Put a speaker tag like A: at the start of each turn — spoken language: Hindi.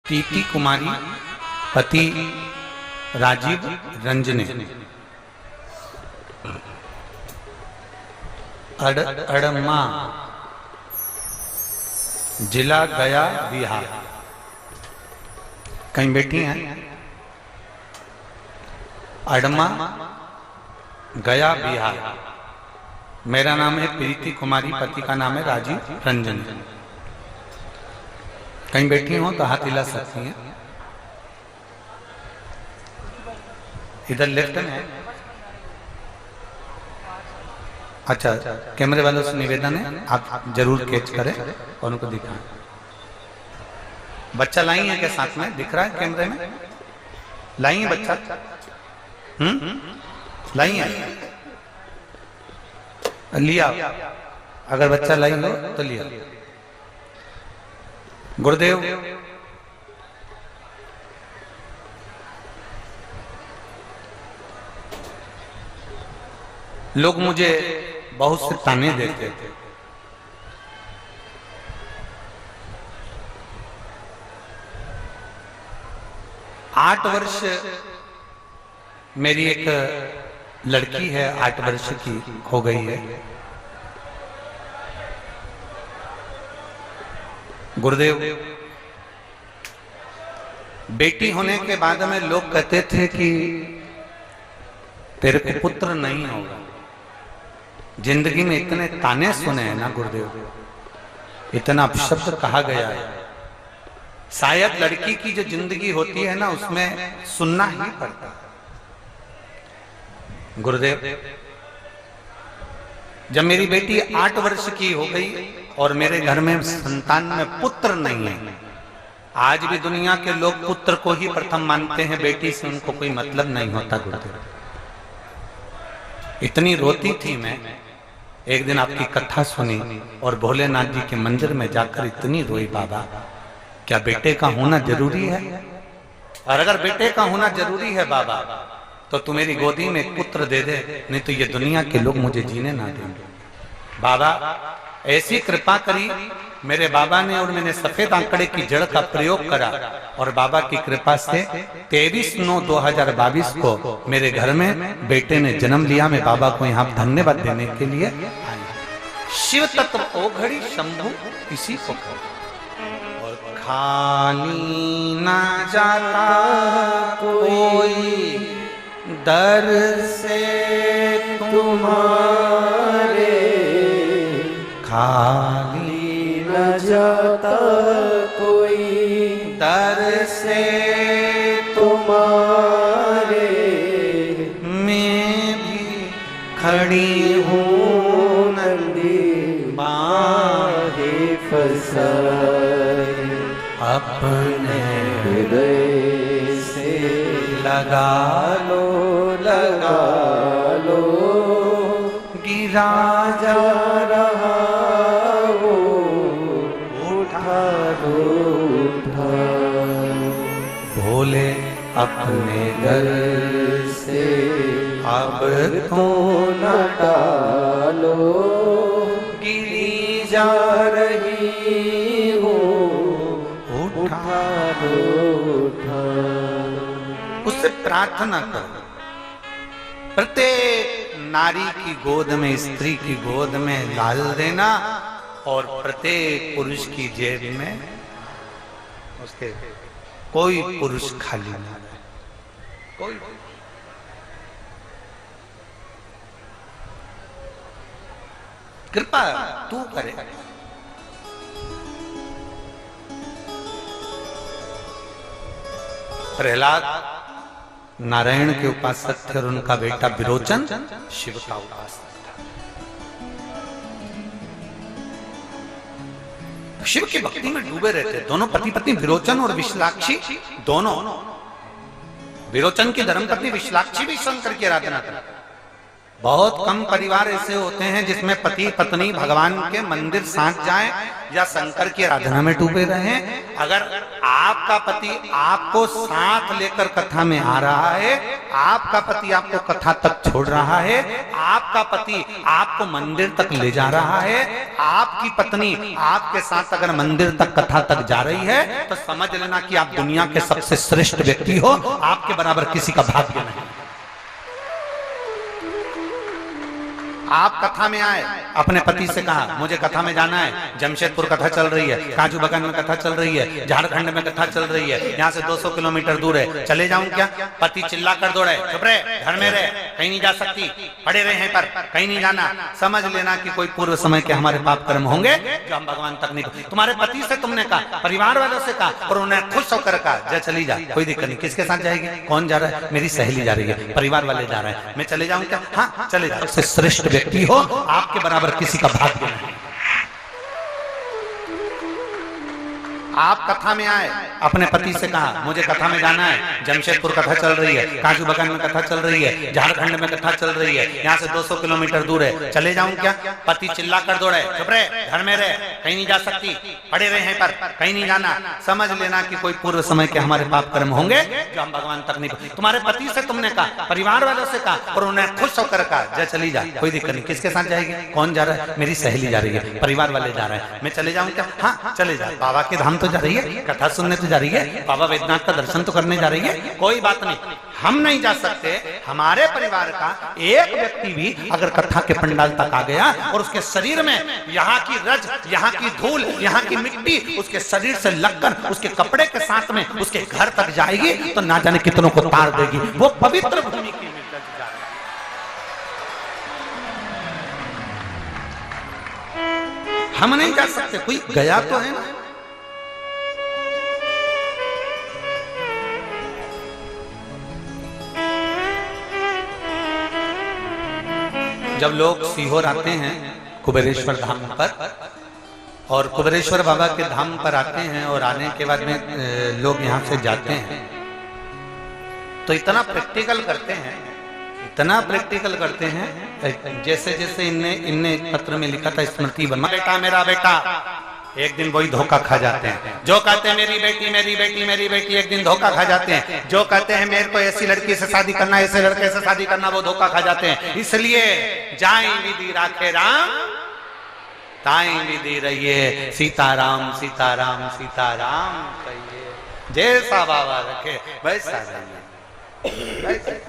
A: प्रीति कुमारी पति राजीव रंजने अड़मा जिला गया बिहार। कहीं बैठी हैं? अड़मा गया बिहार। मेरा नाम है प्रीति कुमारी, पति का नाम है राजीव रंजन। कहीं बैठी हो तो हाथ हिला सकती हैं। इधर लेफ्ट में। अच्छा, कैमरे वालों से निवेदन है आप जरूर कैच करें और उनको दिखाएं। बच्चा लाई है क्या साथ में? दिख रहा है कैमरे में? लाई है बच्चा? लाई है? लिया? अगर बच्चा लाई हो तो लिया। गुरुदेव लोग मुझे बहुत से ताने देते थे। आठ वर्ष मेरी एक लड़की है, 8 वर्ष की हो गई है। गुरुदेव बेटी होने के बाद में लोग कहते थे कि तेरे को पुत्र नहीं होगा। जिंदगी में इतने ताने सुने हैं ना गुरुदेव, इतना अपशब्द कहा गया है। शायद लड़की की जो जिंदगी होती है ना उसमें सुनना ही पड़ता है। गुरुदेव जब मेरी बेटी 8 वर्ष की हो गई और मेरे घर में संतान में पुत्र नहीं है, आज भी दुनिया के लोग पुत्र को ही प्रथम मानते हैं, बेटी से उनको कोई मतलब नहीं होता। गुरुदेव इतनी रोती थी मैं, एक दिन आपकी कथा सुनी और भोलेनाथ जी के मंदिर में जाकर इतनी रोई, बाबा क्या बेटे का होना जरूरी है? और अगर बेटे का होना जरूरी है बाबा तो तू मेरी गोदी में एक पुत्र दे दे, नहीं तो ये दुनिया के लोग मुझे जीने ना देंगे। बाबा ऐसी कृपा करी मेरे बाबा ने और मैंने सफेद आंकड़े की जड़ का प्रयोग करा और बाबा की कृपा से 23/9/2022 को मेरे घर में बेटे ने जन्म लिया। मैं बाबा को यहाँ धन्यवाद देने के लिए आया। शिव तत्व ओघड़ी शंभु इसी को और खाली ना जाता कोई दर से तुम्हारे, खाली न जाता कोई दर से तुम्हारे। मैं भी खड़ी हूँ नंदी बाहे फसाए, अपने हृदय से लगा लो गिरा जा रहा हो, उठा भोले अपने घर से अब तो न टालो, गिरी जा रही हो, उठा उससे प्रार्थना करो। प्रत्येक नारी की गोद में, स्त्री की गोद में डाल देना और प्रत्येक पुरुष की जेब में उसके कोई पुरुष खाली ना रहे। कोई कृपा तू करे। प्रहलाद नारायण के उपासक थे और उनका बेटा विरोचन शिव का उपासक था। शिव की भक्ति में डूबे रहते दोनों पति पत्नी, विरोचन और विशालाक्षी दोनों। विरोचन की धर्मपत्नी विशालाक्षी भी शंकर की आराधना करती, बहुत कम परिवार ऐसे होते हैं जिसमें पति पत्नी भगवान के मंदिर साथ जाएं या शंकर की आराधना में डूबे रहें। अगर आपका पति आपको साथ लेकर कथा में आ रहा है, आपका पति आपको कथा तक छोड़ रहा है, आपका पति आपको मंदिर तक ले जा रहा है, आपकी पत्नी आपके साथ अगर मंदिर तक कथा तक जा रही है, तो समझ लेना कि आप दुनिया के सबसे श्रेष्ठ व्यक्ति हो। आपके बराबर किसी का भाग्य नहीं। आप कथा में आए, अपने पति से कहा मुझे कथा में जाना है, जमशेदपुर कथा चल रही है, काजू बागान में कथा चल रही है, झारखंड में कथा चल रही है, यहाँ से 200 किलोमीटर दूर है, चले जाऊं क्या? पति चिल्ला कर दौड़े, चुप रहे, घर में रहे, कहीं नहीं जा सकती, पड़े रहे हैं पर कहीं नहीं जाना। समझ लेना कि कोई पूर्व समय के हमारे पाप कर्म होंगे जो हम भगवान तक नहीं। तुम्हारे पति से तुमने कहा, परिवार वालों से कहा, और उन्हें खुश होकर कहा जा चली जा, कोई दिक्कत नहीं। किसके साथ जाएगी? कौन जा रहा है? मेरी सहेली जा रही है, परिवार वाले जा रहे हैं, मैं चले जाऊं क्या? हाँ चले जाओ। सबसे श्रेष्ठ व्यक्ति हो, आपके बराबर किसी का भाग्य नहीं। आप कथा में आए, अपने पति से कहा मुझे कथा में जाना है, जमशेदपुर कथा चल रही है, काजू बागान में कथा चल रही है, झारखंड में कथा चल रही है, यहाँ से 200 किलोमीटर दूर है, चले जाऊं क्या? पति चिल्ला कर दौड़े, चुप रहे, घर में रहे, कहीं नहीं जा सकती, पड़े रहे हैं पर कहीं नहीं जाना। समझ लेना कि कोई पूर्व समय के हमारे पाप कर्म होंगे जो हम भगवान तक नहीं। तुम्हारे पति से तुमने कहा, परिवार वालों से कहा, और उन्हें खुश होकर कहा जा चली जा, कोई दिक्कत नहीं। किसके साथ जाएगी? कौन जा रहा है? मेरी सहेली जा रही है, परिवार वाले जा रहे हैं, मैं चले जाऊं क्या? हाँ चले जा। बाबा के धाम तो जा रही है, कथा सुनने तो जा रही है, बाबा वैद्यनाथ का दर्शन तो करने जा रही है, कोई बात नहीं, हम नहीं जा सकते। हमारे परिवार का एक व्यक्ति भी अगर कथा के पंडाल तक आ गया और उसके शरीर में यहाँ की रज, यहाँ की धूल, यहाँ की मिट्टी उसके शरीर से लगकर उसके कपड़े के साथ में उसके घर तक जाएगी, तो ना जाने कितनों को तार देगी। वो पवित्र भूमि की हम नहीं जा सकते, कोई गया तो है ना। जब लोग सीहोर आते हैं कुबेरेश्वर धाम पर, और कुबेरेश्वर बाबा के धाम पर आते हैं और आने के बाद में लोग यहाँ से जाते हैं, तो इतना प्रैक्टिकल करते हैं, इतना प्रैक्टिकल करते हैं, जैसे जैसे इनने पत्र में लिखा था, स्मृति बन बेटा मेरा बेटा, एक दिन वही धोखा खा जाते हैं। जो कहते हैं मेरी बेटी मेरी बेटी मेरी बेटी, एक दिन धोखा खा जाते हैं। जो कहते हैं मेरे को ऐसी लड़की से शादी करना, ऐसे लड़के से शादी करना, वो धोखा खा जाते हैं। इसलिए जाए विधि राखे राम, ताई विधि रहिए, सीताराम सीताराम सीताराम कहिए, जैसा बाबा रखे वैसा रहिए।